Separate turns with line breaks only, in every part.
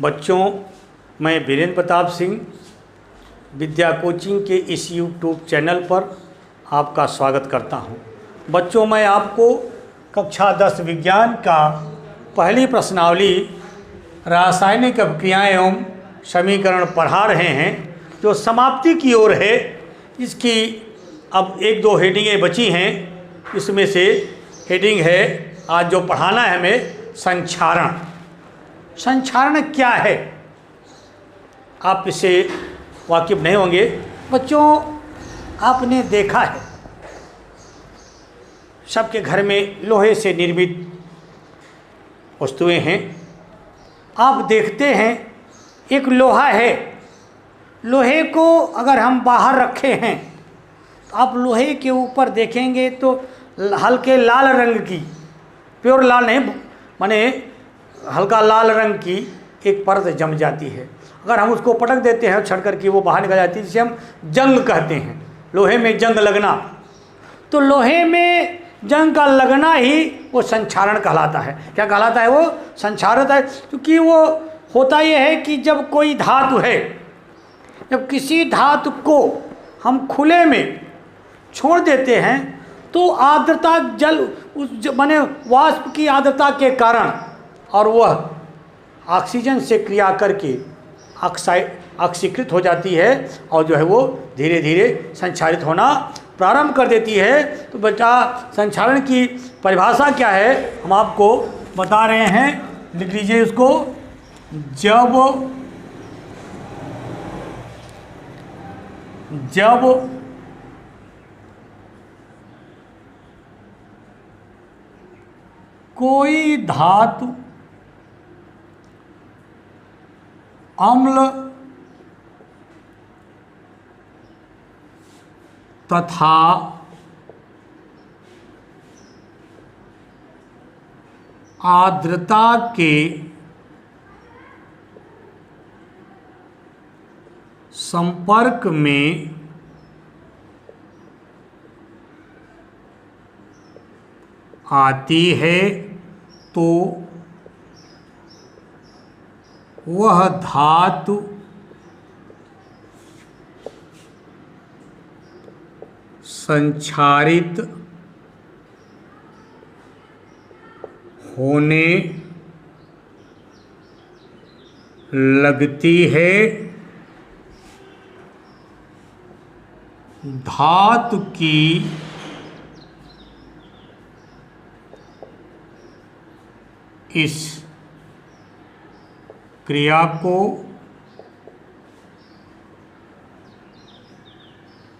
बच्चों, मैं वीरेंद्र प्रताप सिंह विद्या कोचिंग के इस यूट्यूब चैनल पर आपका स्वागत करता हूं। बच्चों, मैं आपको कक्षा 10 विज्ञान का पहली प्रश्नावली रासायनिक अभिक्रियाएं एवं समीकरण पढ़ा रहे हैं, जो समाप्ति की ओर है। इसकी अब 1-2 हेडिंगें बची हैं। इसमें से हेडिंग है आज जो पढ़ाना है हमें, संक्षारण। संक्षारण क्या है, आप इससे वाकिफ नहीं होंगे। बच्चों, आपने देखा है सबके घर में लोहे से निर्मित वस्तुएं हैं। आप देखते हैं एक लोहा है, लोहे को अगर हम बाहर रखे हैं तो आप लोहे के ऊपर देखेंगे तो हल्के लाल रंग की, प्योर लाल नहीं माने हल्का लाल रंग की एक परत जम जाती है। अगर हम उसको पटक देते हैं छड़ कर के वो बाहर निकल जाती है, जिसे हम जंग कहते हैं। लोहे में जंग लगना, तो लोहे में जंग का लगना ही वो संक्षारण कहलाता है। क्या कहलाता है? वो संक्षारण है। क्योंकि वो होता ये है कि जब कोई धातु है, जब किसी धातु को हम खुले में छोड़ देते हैं तो आर्द्रता जल उस माने वाष्प की आर्द्रता के कारण और वह ऑक्सीजन से क्रिया करके ऑक्सीकृत हो जाती है और जो है वो धीरे धीरे संक्षारित होना प्रारंभ कर देती है। तो बच्चा, संक्षारण की परिभाषा क्या है हम आपको बता रहे हैं, लिख लीजिए उसको। जब कोई धातु अम्ल तथा आर्द्रता के संपर्क में आती है तो वह धातु संक्षारित होने लगती है। धातु की इस क्रिया को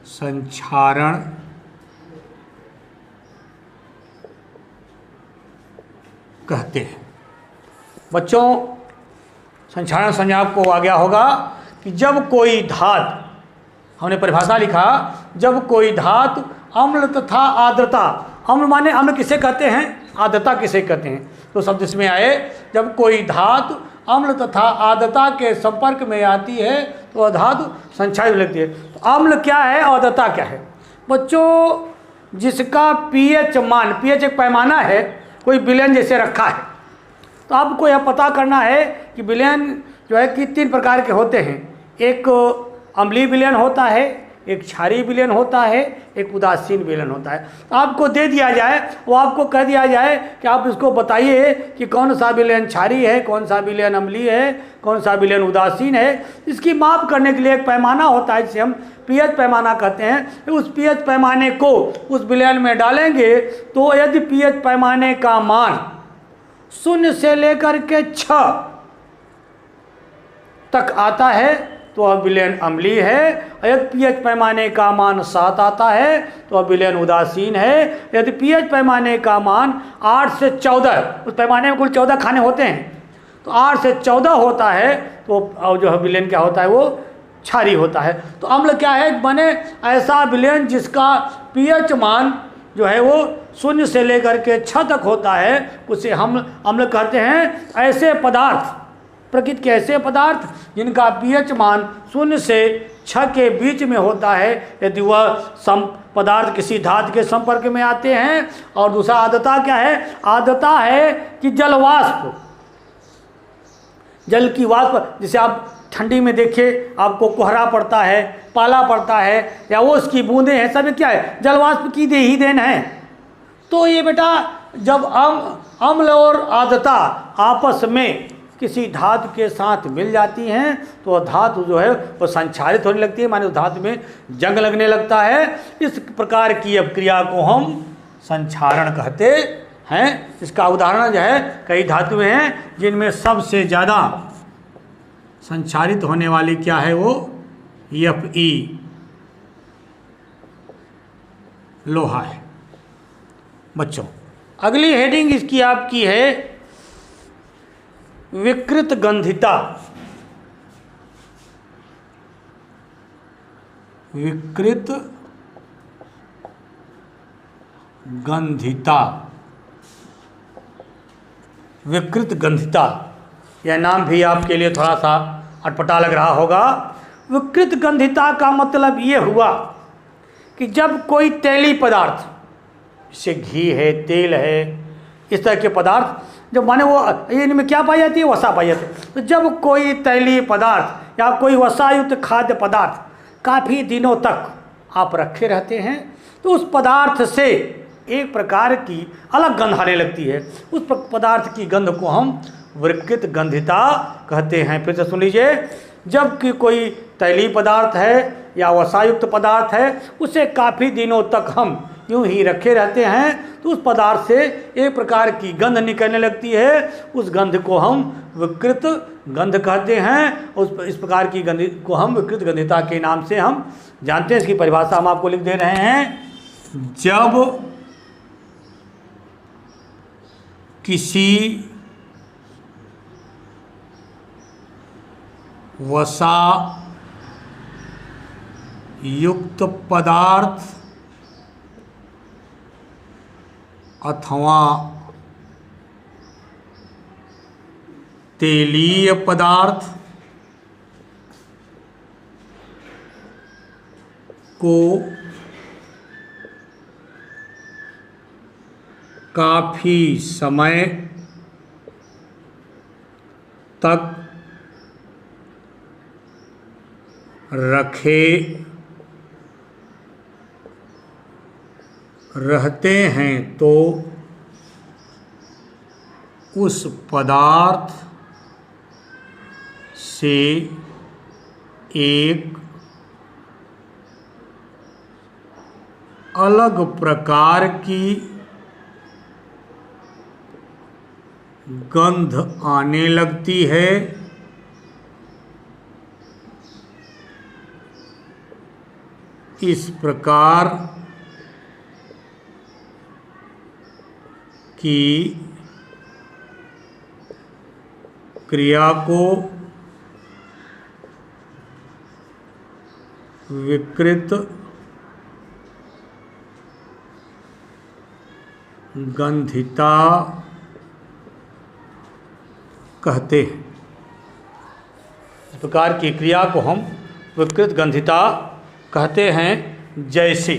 संक्षारण कहते हैं। बच्चों, संक्षारण संज्ञा आपको आ गया होगा कि जब कोई धातु, हमने परिभाषा लिखा, जब कोई धातु अम्ल तथा आर्द्रता, अम्ल माने अम्ल किसे कहते हैं, आर्द्रता किसे कहते हैं, तो शब्द इसमें आए। जब कोई धातु अम्ल तथा आर्द्रता के संपर्क में आती है तो वह धातु संक्षारित लगती है। तो अम्ल क्या है, आर्द्रता क्या है? बच्चों, जिसका पीएच मान, पीएच एक पैमाना है, कोई विलयन जैसे रखा है, तो आपको यह पता करना है कि विलयन जो है कि 3 प्रकार के होते हैं। एक अम्लीय विलयन होता है, एक क्षारीय विलयन होता है, एक उदासीन विलयन होता है। तो आपको दे दिया जाए, वो आपको कह दिया जाए कि आप इसको बताइए कि कौन सा विलयन क्षारीय है, कौन सा विलयन अम्लीय है, कौन सा विलयन उदासीन है। इसकी माप करने के लिए एक पैमाना होता है जिसे हम पीएच पैमाना कहते हैं। उस पीएच पैमाने को उस विलयन में डालेंगे तो यदि पीएच पैमाने का मान 0 से लेकर के 6 तक आता है तो वह विलयन अम्लीय है। यदि पीएच पैमाने का मान 7 आता है तो वह विलयन उदासीन है। यदि पीएच पैमाने का मान 8 से 14, उस पैमाने में कुल 14 खाने होते हैं, तो 8 से 14 होता है तो जो है विलयन क्या होता है, वो क्षारीय होता है। तो अम्ल क्या है, बने ऐसा विलयन जिसका पीएच मान जो है वो 0 से लेकर के 6 तक होता है, उसे हम अम्ल कहते हैं। ऐसे पदार्थ, प्रकृति के ऐसे पदार्थ जिनका पीएच मान 0 से 6 के बीच में होता है, यदि वह पदार्थ किसी धातु के संपर्क में आते हैं। और दूसरा आर्द्रता क्या है, आर्द्रता है कि जलवाष्प जल की वाष्प, जैसे आप ठंडी में देखिए आपको कोहरा पड़ता है, पाला पड़ता है, या वो उसकी बूंदें हैं, सब क्या है, जल वाष्प की दे ही देन है। तो ये बेटा जब अम्ल और आर्द्रता आपस में किसी धातु के साथ मिल जाती हैं तो वह धातु जो है वो संक्षारित होने लगती है, माने उस धातु में जंग लगने लगता है। इस प्रकार की अब क्रिया को हम संक्षारण कहते हैं। इसका उदाहरण जो है, कई धातुएं हैं जिनमें सबसे ज़्यादा संक्षारित होने वाली क्या है, वो Fe लोहा है। बच्चों अगली हेडिंग इसकी आपकी है विकृत गंधिता। विकृत गंधिता, विकृत गंधिता, यह नाम भी आपके लिए थोड़ा सा अटपटा लग रहा होगा। विकृत गंधिता का मतलब ये हुआ कि जब कोई तैलीय पदार्थ, जैसे घी है, तेल है, इस तरह के पदार्थ, जब माने वो इनमें क्या पाई जाती है, वसा पाई जाती है। तो जब कोई तैलीय पदार्थ या कोई वसायुक्त खाद्य पदार्थ काफ़ी दिनों तक आप रखे रहते हैं तो उस पदार्थ से एक प्रकार की अलग गंध आने लगती है। उस पदार्थ की गंध को हम विकृत गंधिता कहते हैं। फिर से सुन लीजिए, जबकि कोई तैलीय पदार्थ है या वसायुक्त पदार्थ है, उसे काफ़ी दिनों तक हम यूं ही रखे रहते हैं तो उस पदार्थ से एक प्रकार की गंध निकलने लगती है। उस गंध को हम विकृत गंध कहते हैं। इस प्रकार की गंध को हम विकृत गंधिता के नाम से हम जानते हैं। इसकी परिभाषा हम आपको लिख दे रहे हैं। जब किसी वसा युक्त पदार्थ अथवा तेलीय पदार्थ को काफ़ी समय तक रखे रहते हैं तो उस पदार्थ से एक अलग प्रकार की गंध आने लगती है। इस प्रकार की क्रिया को विकृत गंधिता कहते हैं। इस प्रकार की क्रिया को हम विकृत गंधिता कहते हैं। जैसे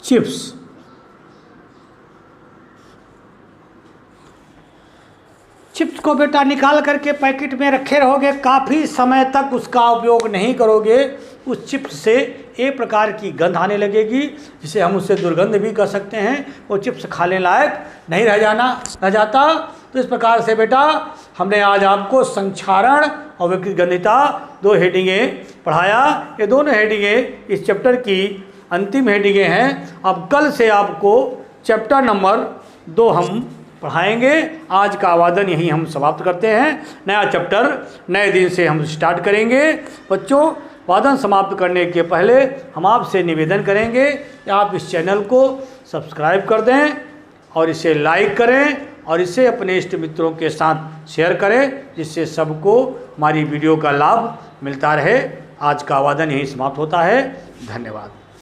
चिप्स, चिप्स को बेटा निकाल करके पैकेट में रखे रहोगे, काफ़ी समय तक उसका उपयोग नहीं करोगे, उस चिप्स से एक प्रकार की गंध आने लगेगी, जिसे हम उससे दुर्गंध भी कह सकते हैं। वो चिप्स खाने लायक नहीं रह जाता। तो इस प्रकार से बेटा हमने आज आपको संक्षारण और विकृत गंधिता दो हेडिंगें पढ़ाया। ये दोनों हेडिंगें इस चैप्टर की अंतिम हेडिंगें हैं। अब कल से आपको चैप्टर नंबर 2 हम पढ़ाएंगे। आज का वादन यहीं हम समाप्त करते हैं। नया चैप्टर नए दिन से हम स्टार्ट करेंगे। बच्चों, वादन समाप्त करने के पहले हम आपसे निवेदन करेंगे कि आप इस चैनल को सब्सक्राइब कर दें और इसे लाइक करें और इसे अपने इष्ट मित्रों के साथ शेयर करें, जिससे सबको हमारी वीडियो का लाभ मिलता रहे। आज का वादन यहीं समाप्त होता है। धन्यवाद।